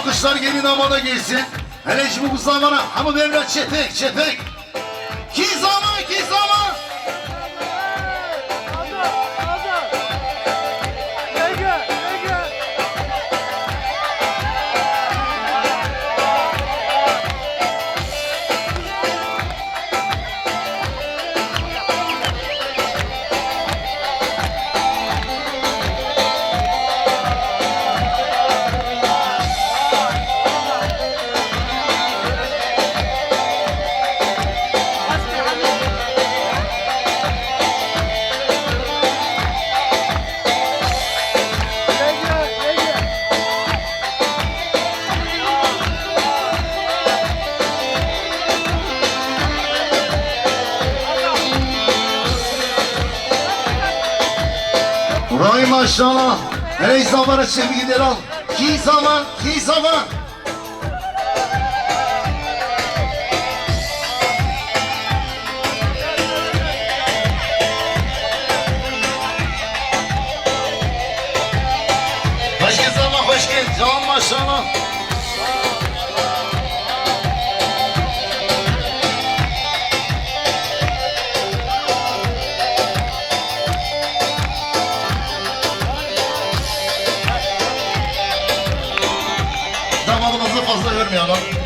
Alkışlar gelin damada gelsin. Hele şimdi bu zamana ama Mevlat çepek çepek. Ki zaman ki zaman. Vay maşallah. Hele zamana çevir gider al. Ki zaman, ki zaman. Hoş geldin zaman, hoş geldin. Can maşallah. Damadımızı fazla görmeyelim.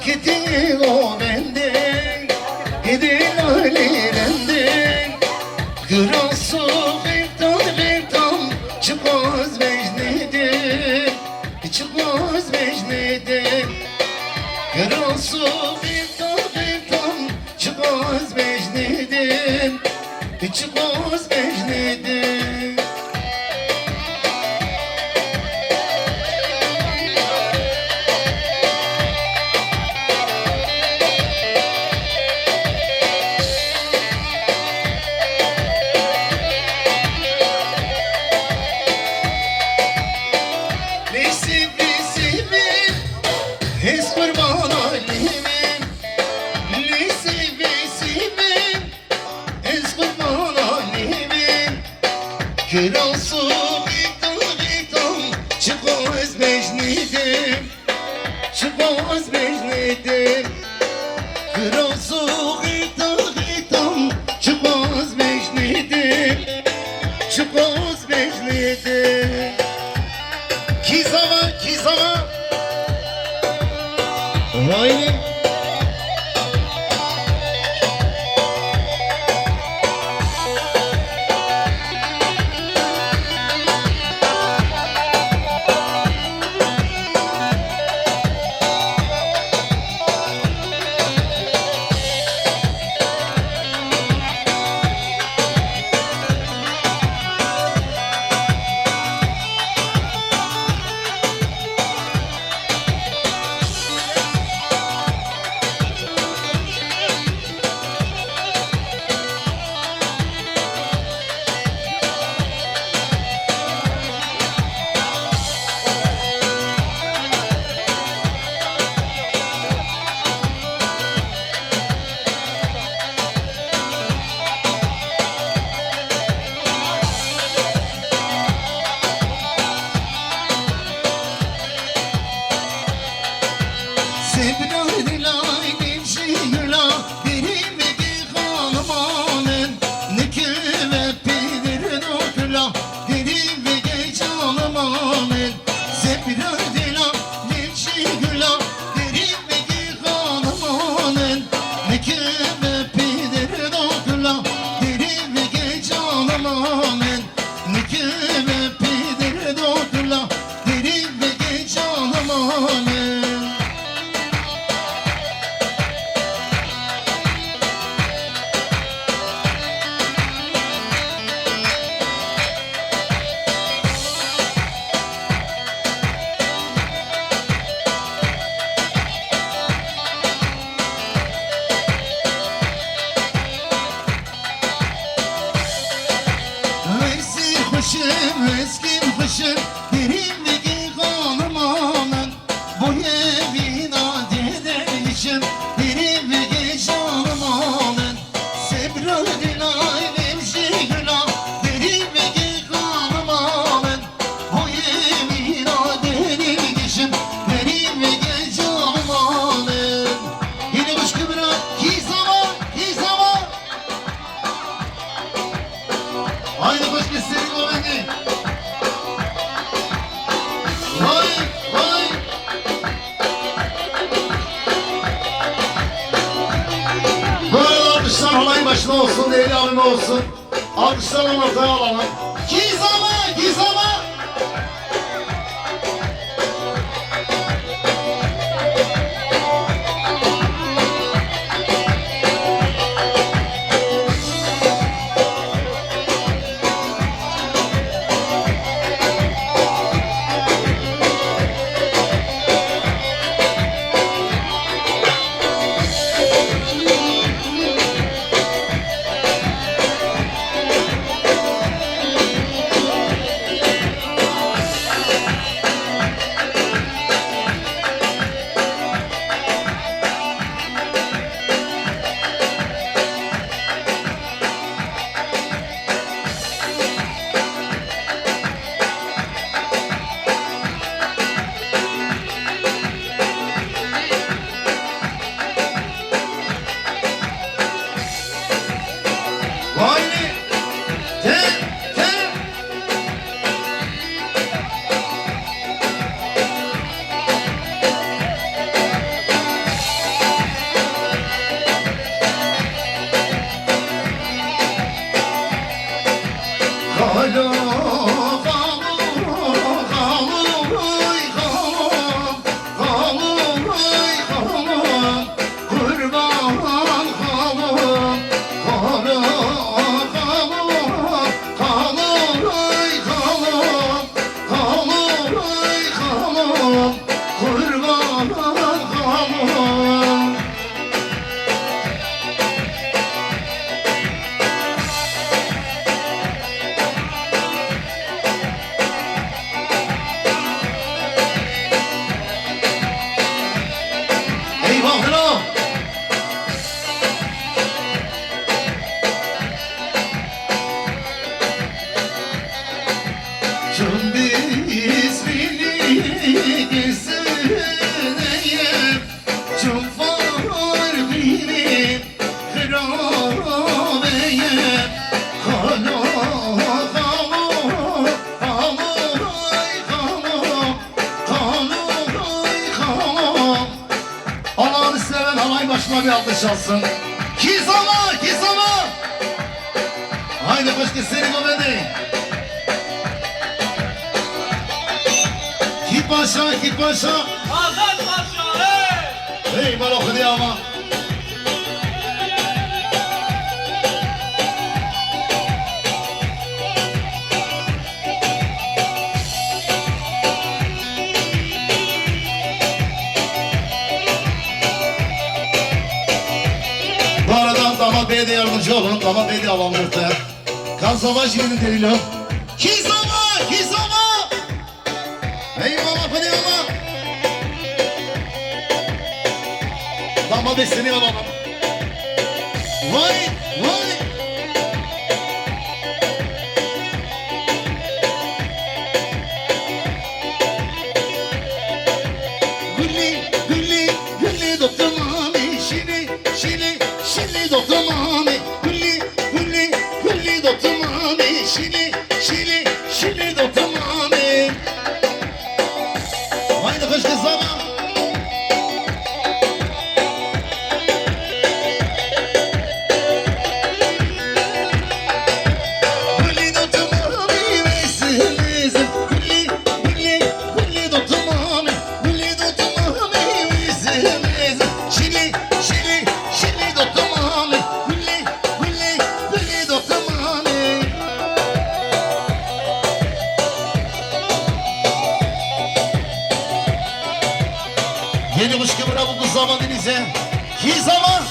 gitti o benden, gidin alilenden. Kral sultan çıkmaz mecniden, çıkmaz mecniden. Kral sultan çıkmaz mecniden, çıkmaz mecniden. Kral sultan çıkmaz mecniden, çıkmaz mecniden. Kral sultan çıkmaz mecniden, çıkmaz mecniden. Ki zaman Vay. Eskim kışım dirimdeki kanım aman. Bu yemin adedeyişim dirimdeki canım aman. Sebra dilaylim şigla dirimdeki kanım aman. Bu yemin adedeyişim dirimdeki canım aman. Yine kuş kıvıra ki zaman. Aynı kuş gitsin. Olayın başına olsun, değerli abim olsun. Alkışlarla ortaya alalım. Ki zaman. seven havayı başına bir alkış alsın. Kizama, Kizama. Haydi hoş geldin seni komedi. Git başa, git başa. Azat Paşa, hey! Hey bana okudu ama. Bu arada damat beye de yardımcı olun. Damat bey de alalım ortaya. Kan savaş yerinin delili. Kizama, Kizama. Eyvallah hadi ama. Damat bey seni alalım. Vay, vay. Gülli, gülli, gülli doktor mami. Şili, şili, şili doktor mami. Gülli, gülli, gülli doktor mami. Şili, şili, şili doktor mami. Haydi hoş kız ama. Gülli doktor mami. Vezir, vezir. Gülli, gülli, gülli doktor mami. Gülli doktor mami. Vezir, vezir. Şili, şili, şili doktor mami. Gülli, gülli, gülli doktor mami. Yeni kuş gibi bu kız zaman denize. Ki zaman.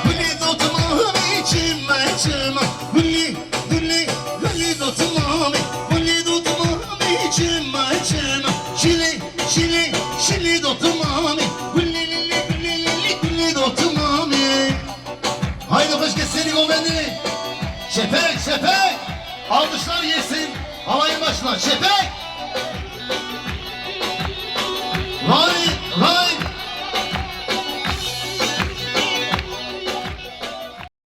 Gülli doktor mami. Çime, çime. Gülli, gülli, gülli doktor mami. Gülli doktor mami. Çime, çime. Şili, şili, şili doktor mami. Gülli, lili, gülli, lili, gülli doktor mami. Haydi hoş geldin seni komedi. Şepek, şepek. Alkışlar yesin. Halayın başına. Şepek.